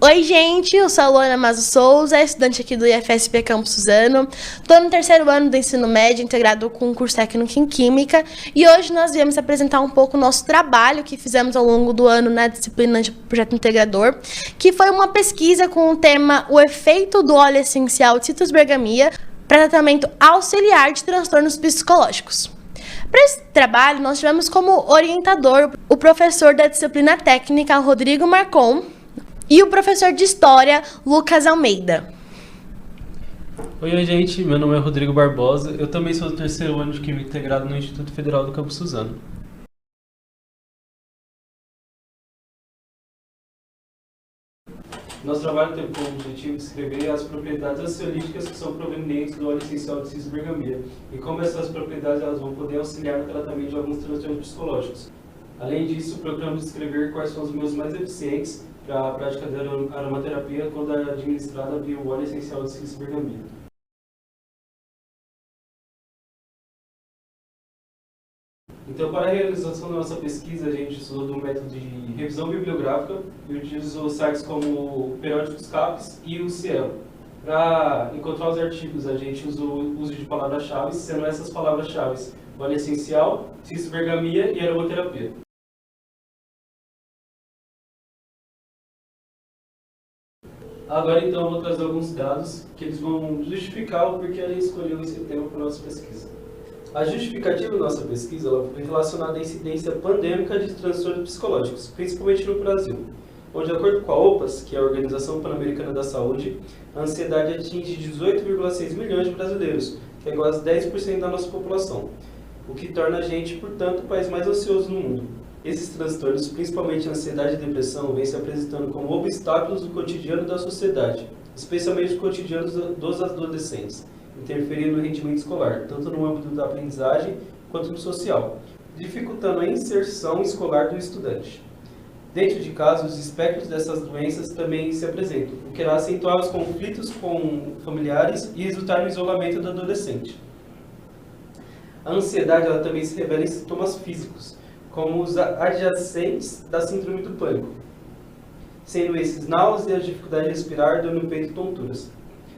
Oi, gente, eu sou a Luana Mazo Souza, estudante aqui do IFSP Campus Suzano. Estou no terceiro ano do ensino médio, integrado com o curso técnico em Química, e hoje nós viemos apresentar um pouco o nosso trabalho que fizemos ao longo do ano na disciplina de projeto integrador, que foi uma pesquisa com o tema O efeito do óleo essencial de Citrus bergamia para tratamento auxiliar de transtornos psicológicos. Para esse trabalho, nós tivemos como orientador o professor da disciplina técnica, Rodrigo Marcon, e o professor de História, Lucas Almeida. Oi, gente, meu nome é Rodrigo Barbosa, eu também sou do terceiro ano de Química integrado no Instituto Federal do Campus Suzano. Nosso trabalho tem como objetivo descrever as propriedades ansiolíticas que são provenientes do óleo essencial de Citrus bergamia e como essas propriedades elas vão poder auxiliar no tratamento de alguns transtornos psicológicos. Além disso, procuramos descrever quais são os meios mais eficientes para a prática da aromaterapia quando é administrada via o óleo essencial de Citrus bergamia. Então, para a realização da nossa pesquisa, a gente usou do método de revisão bibliográfica e utilizou sites como o Periódicos CAPES e o Cielo. Para encontrar os artigos, a gente usou o uso de palavras-chave, sendo essas palavras-chave óleo essencial, Citrus bergamia e aromaterapia. Agora, então, eu vou trazer alguns dados que eles vão justificar o porquê a gente escolheu esse tema para a nossa pesquisa. A justificativa da nossa pesquisa ela foi relacionada à incidência pandêmica de transtornos psicológicos, principalmente no Brasil, onde, de acordo com a OPAS, que é a Organização Pan-Americana da Saúde, a ansiedade atinge 18,6 milhões de brasileiros, que é quase 10% da nossa população, o que torna a gente, portanto, o país mais ansioso no mundo. Esses transtornos, principalmente a ansiedade e a depressão, vêm se apresentando como obstáculos do cotidiano da sociedade, especialmente os cotidianos dos adolescentes, interferindo no rendimento escolar, tanto no âmbito da aprendizagem quanto no social, dificultando a inserção escolar do estudante. Dentro de casa, os espectros dessas doenças também se apresentam, o que irá acentuar os conflitos com familiares e resultar no isolamento do adolescente. A ansiedade ela também se revela em sintomas físicos, como os adjacentes da síndrome do pânico, sendo esses náuseas, dificuldade de respirar, dor no peito e tonturas.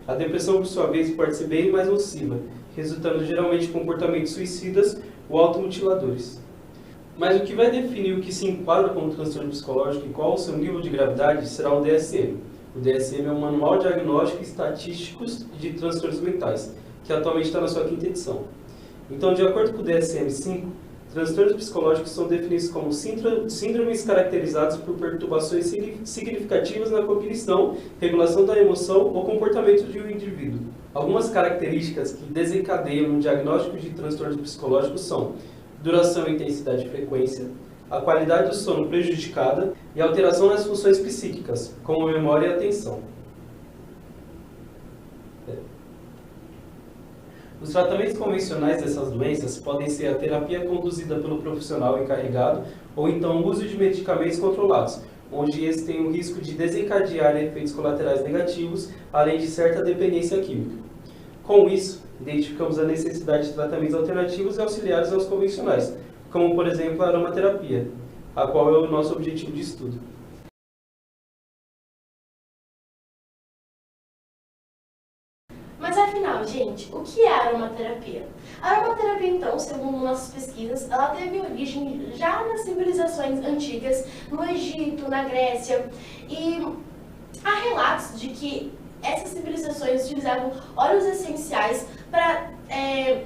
A depressão, por sua vez, pode ser bem mais nociva, resultando geralmente em comportamentos suicidas ou automutiladores. Mas o que vai definir o que se enquadra como transtorno psicológico e qual o seu nível de gravidade será o DSM. O DSM é um Manual Diagnóstico e Estatísticos de Transtornos Mentais, que atualmente está na sua 5ª edição. Então, de acordo com o DSM-5, transtornos psicológicos são definidos como síndromes caracterizados por perturbações significativas na cognição, regulação da emoção ou comportamento de um indivíduo. Algumas características que desencadeiam um diagnóstico de transtornos psicológicos são duração, intensidade e frequência, a qualidade do sono prejudicada e alteração nas funções psíquicas, como memória e atenção. Os tratamentos convencionais dessas doenças podem ser a terapia conduzida pelo profissional encarregado ou então o uso de medicamentos controlados, onde esses têm o risco de desencadear efeitos colaterais negativos, além de certa dependência química. Com isso, identificamos a necessidade de tratamentos alternativos e auxiliares aos convencionais, como, por exemplo, a aromaterapia, a qual é o nosso objetivo de estudo. Mas afinal, gente, o que é a aromaterapia? A aromaterapia, então, segundo nossas pesquisas, ela teve origem já nas civilizações antigas, no Egito, na Grécia, e há relatos de que essas civilizações utilizavam óleos essenciais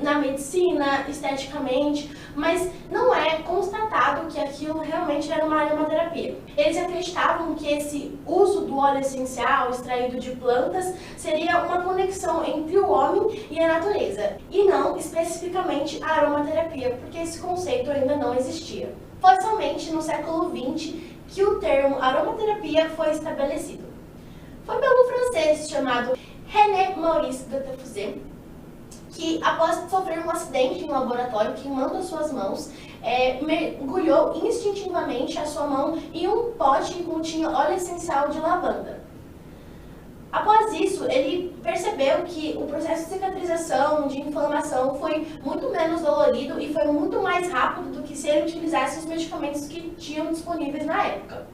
na medicina, esteticamente, mas não é constatado que aquilo realmente era uma aromaterapia. Eles acreditavam que esse uso do óleo essencial extraído de plantas seria uma conexão entre o homem e a natureza, e não especificamente a aromaterapia, porque esse conceito ainda não existia. Foi somente no século XX que o termo aromaterapia foi estabelecido. Foi pelo francês chamado René Maurice Gattefossé, que após sofrer um acidente em um laboratório queimando as suas mãos, mergulhou instintivamente a sua mão em um pote que continha óleo essencial de lavanda. Após isso, ele percebeu que o processo de cicatrização, de inflamação, foi muito menos dolorido e foi muito mais rápido do que se ele utilizasse os medicamentos que tinham disponíveis na época.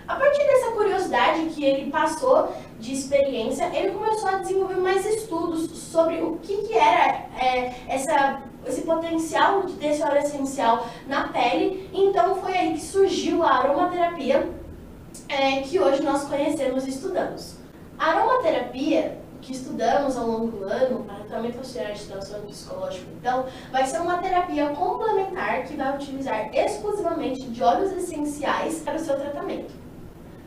A partir dessa curiosidade que ele passou de experiência, ele começou a desenvolver mais estudos sobre o que era esse potencial desse óleo essencial na pele. Então foi aí que surgiu a aromaterapia, que hoje nós conhecemos e estudamos. A aromaterapia que estudamos ao longo do ano, para tratamento auxiliar de transtorno psicológico, então, vai ser uma terapia complementar que vai utilizar exclusivamente de óleos essenciais para o seu tratamento.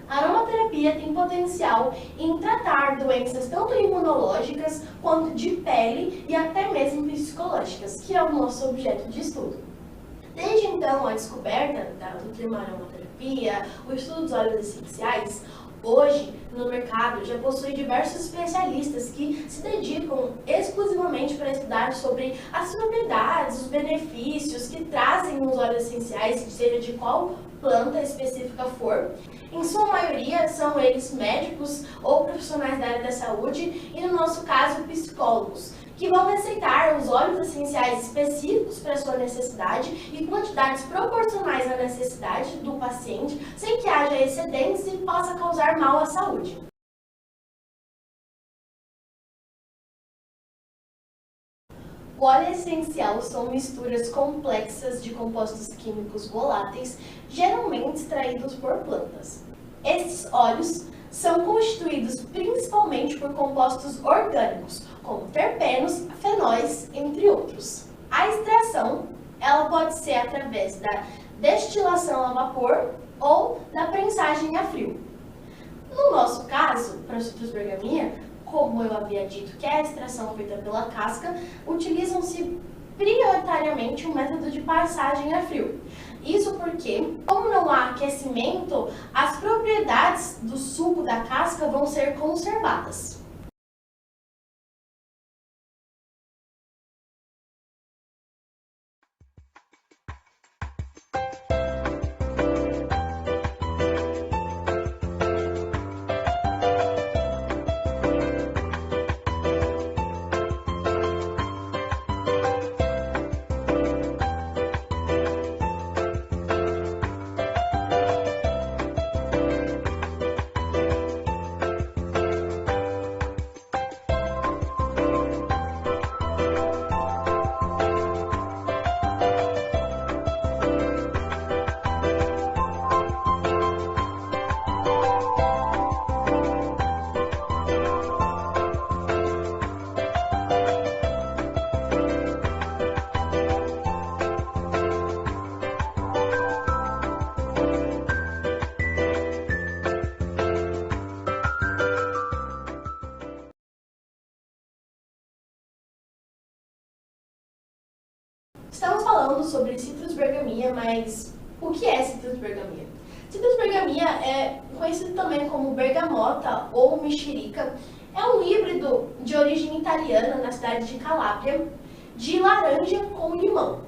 A aromaterapia tem potencial em tratar doenças tanto imunológicas quanto de pele e até mesmo psicológicas, que é o nosso objeto de estudo. Desde então, a descoberta do termo aromaterapia, o estudo dos óleos essenciais, hoje, no mercado, já possui diversos especialistas que se dedicam exclusivamente para estudar sobre as propriedades, os benefícios que trazem os óleos essenciais, seja de qual planta específica for. Em sua maioria, são eles médicos ou profissionais da área da saúde e, no nosso caso, psicólogos, que vão receitar os óleos essenciais específicos para a sua necessidade e quantidades proporcionais à necessidade do paciente, sem que haja excedentes e possa causar mal à saúde. O óleo essencial são misturas complexas de compostos químicos voláteis, geralmente extraídos por plantas. Esses óleos são constituídos principalmente por compostos orgânicos, como terpenos, fenóis, entre outros. A extração ela pode ser através da destilação a vapor ou da prensagem a frio. No nosso caso, para o Citrus bergamia, como eu havia dito que é a extração feita pela casca, utilizam-se prioritariamente o método de passagem a frio. Isso porque, como não há aquecimento, as propriedades do suco da casca vão ser conservadas. Estamos falando sobre Citrus bergamia, mas o que é Citrus bergamia? Citrus bergamia é conhecido também como bergamota ou mexerica. É um híbrido de origem italiana na cidade de Calábria, de laranja com limão.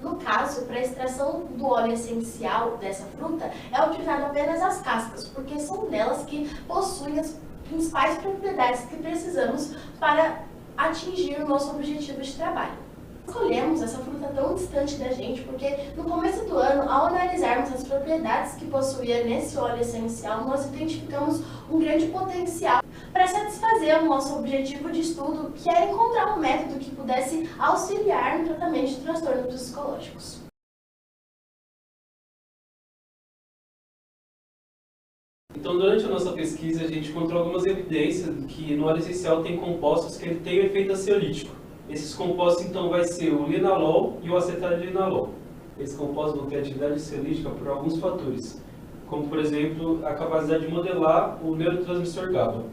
No caso, para a extração do óleo essencial dessa fruta, é utilizado apenas as cascas, porque são delas que possuem as principais propriedades que precisamos para atingir o nosso objetivo de trabalho. Escolhemos essa fruta tão distante da gente porque no começo do ano, ao analisarmos as propriedades que possuía nesse óleo essencial, nós identificamos um grande potencial para satisfazer o nosso objetivo de estudo, que era encontrar um método que pudesse auxiliar no tratamento de transtornos psicológicos. Então, durante a nossa pesquisa, a gente encontrou algumas evidências de que no óleo essencial tem compostos que ele tem um efeito ansiolítico. Esses compostos, então, vai ser o linalol e o acetalinalol. Esses compostos vão ter atividade ansiolítica por alguns fatores, como, por exemplo, a capacidade de modelar o neurotransmissor GABA.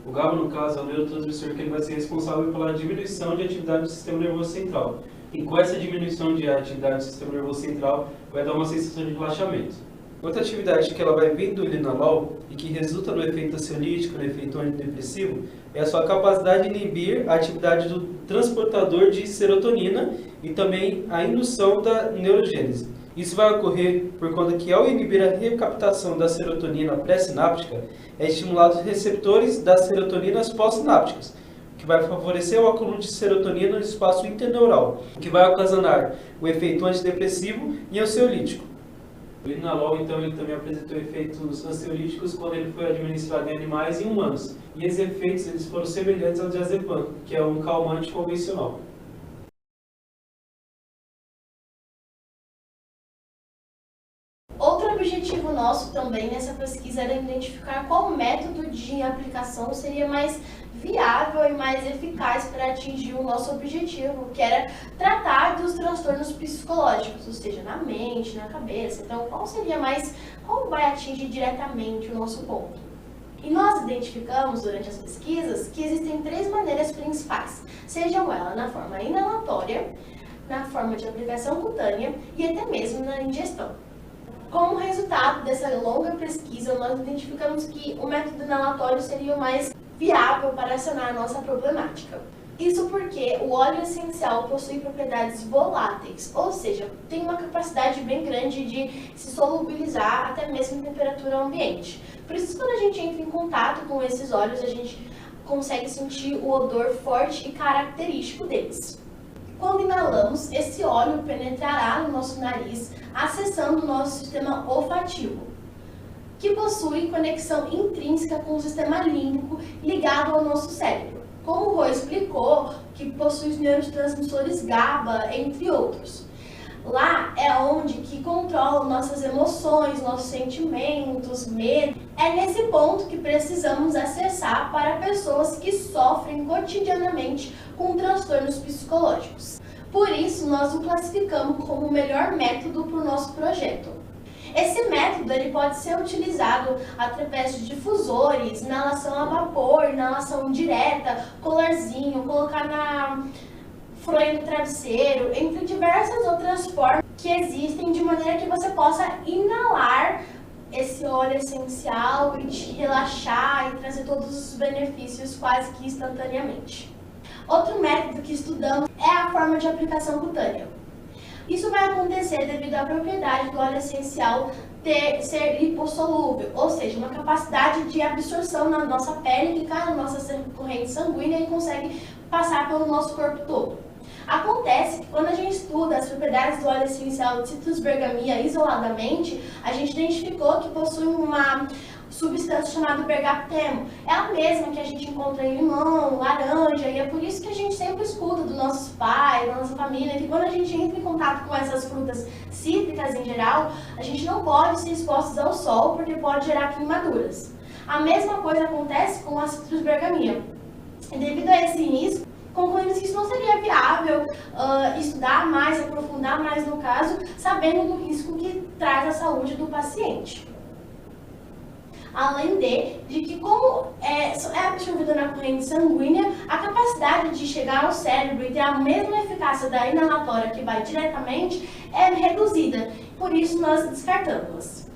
O GABA, no caso, é o neurotransmissor que ele vai ser responsável pela diminuição de atividade do sistema nervoso central. E com essa diminuição de atividade do sistema nervoso central, vai dar uma sensação de relaxamento. Outra atividade que ela vai vir do linalol e que resulta no efeito ansiolítico, no efeito antidepressivo, é a sua capacidade de inibir a atividade do transportador de serotonina e também a indução da neurogênese. Isso vai ocorrer por conta que, ao inibir a recaptação da serotonina pré-sináptica, é estimulado os receptores das serotoninas pós-sinápticas, que vai favorecer o acúmulo de serotonina no espaço interneural, que vai ocasionar o efeito antidepressivo e ansiolítico. O linalol, então, ele também apresentou efeitos ansiolíticos quando ele foi administrado em animais e humanos. E esses efeitos eles foram semelhantes ao diazepam, que é um calmante convencional. Outro objetivo nosso também nessa pesquisa era identificar qual método de aplicação seria mais viável e mais eficaz para atingir o nosso objetivo, que era tratar dos transtornos psicológicos, ou seja, na mente, na cabeça. Então, qual vai atingir diretamente o nosso ponto? E nós identificamos durante as pesquisas que existem 3 maneiras principais, sejam elas na forma inalatória, na forma de aplicação cutânea e até mesmo na ingestão. Como resultado dessa longa pesquisa, nós identificamos que o método inalatório seria o mais viável para sanar a nossa problemática. Isso porque o óleo essencial possui propriedades voláteis, ou seja, tem uma capacidade bem grande de se solubilizar até mesmo em temperatura ambiente. Por isso, quando a gente entra em contato com esses óleos, a gente consegue sentir o odor forte e característico deles. Quando inalamos, esse óleo penetrará no nosso nariz, acessando o nosso sistema olfativo, que possui conexão intrínseca com o sistema límbico ligado ao nosso cérebro. Como o Rô explicou, que possui os neurotransmissores GABA, entre outros. Lá é onde que controlam nossas emoções, nossos sentimentos, medo. É nesse ponto que precisamos acessar para pessoas que sofrem cotidianamente com transtornos psicológicos. Por isso, nós o classificamos como o melhor método para o nosso projeto. Esse método ele pode ser utilizado através de difusores, inalação a vapor, inalação direta, colarzinho, colocar na fronha do travesseiro, entre diversas outras formas que existem de maneira que você possa inalar esse óleo essencial e te relaxar e trazer todos os benefícios quase que instantaneamente. Outro método que estudamos é a forma de aplicação cutânea. Isso vai acontecer devido à propriedade do óleo essencial ser lipossolúvel, ou seja, uma capacidade de absorção na nossa pele que cai na nossa corrente sanguínea e consegue passar pelo nosso corpo todo. Acontece que quando a gente estuda as propriedades do óleo essencial de Citrus bergamia isoladamente, a gente identificou que possui uma substância chamada bergamoteno. É a mesma que a gente encontra em limão, laranja, e é por isso que a gente sempre escuta dos nossos pais, da nossa família, que quando a gente entra em contato com essas frutas cítricas em geral, a gente não pode ser expostos ao sol porque pode gerar queimaduras. A mesma coisa acontece com a Citrus bergamia. E devido a esse risco, concluímos que isso não seria viável estudar mais, aprofundar mais no caso, sabendo do risco que traz à saúde do paciente. Além de que, como é absorvida na corrente sanguínea, a capacidade de chegar ao cérebro e ter a mesma eficácia da inalatória que vai diretamente é reduzida, por isso nós descartamos-las.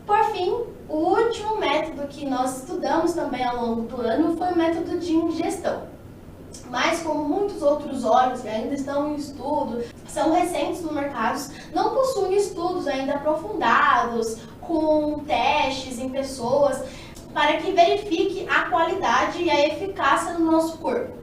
Por fim, o último método que nós estudamos também ao longo do ano foi o método de ingestão. Mas, como muitos outros óleos que ainda estão em estudo, são recentes no mercado, não possuem estudos ainda aprofundados, com testes em pessoas, para que verifique a qualidade e a eficácia do nosso corpo.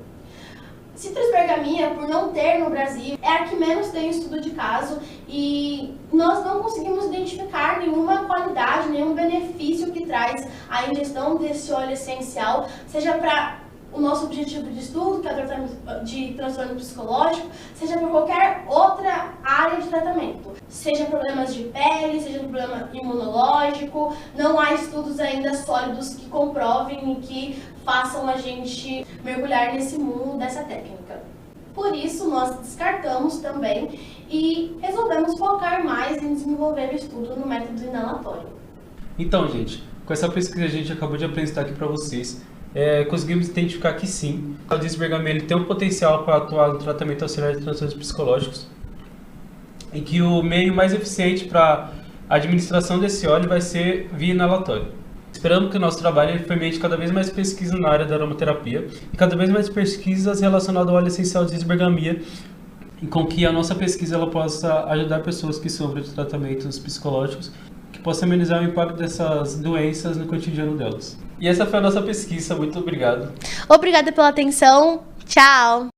Citrus bergamia, por não ter no Brasil, é a que menos tem estudo de caso e nós não conseguimos identificar nenhuma qualidade, nenhum benefício que traz a ingestão desse óleo essencial, seja para o nosso objetivo de estudo, que é o tratamento de transtorno psicológico, seja por qualquer outra área de tratamento. Seja problemas de pele, seja problema imunológico, não há estudos ainda sólidos que comprovem e que façam a gente mergulhar nesse mundo dessa técnica. Por isso, nós descartamos também e resolvemos focar mais em desenvolver o estudo no método inalatório. Então, gente, com essa pesquisa que a gente acabou de apresentar aqui para vocês, conseguimos identificar que sim, o Citrus bergamia ele tem um potencial para atuar no tratamento auxiliar de transtornos psicológicos e que o meio mais eficiente para a administração desse óleo vai ser via inalatório. Esperamos que o nosso trabalho fomente cada vez mais pesquisa na área da aromaterapia e cada vez mais pesquisas relacionadas ao óleo essencial de Citrus bergamia, e com que a nossa pesquisa ela possa ajudar pessoas que sofrem de tratamentos psicológicos, que possa amenizar o impacto dessas doenças no cotidiano delas. E essa foi a nossa pesquisa. Muito obrigado. Obrigada pela atenção. Tchau!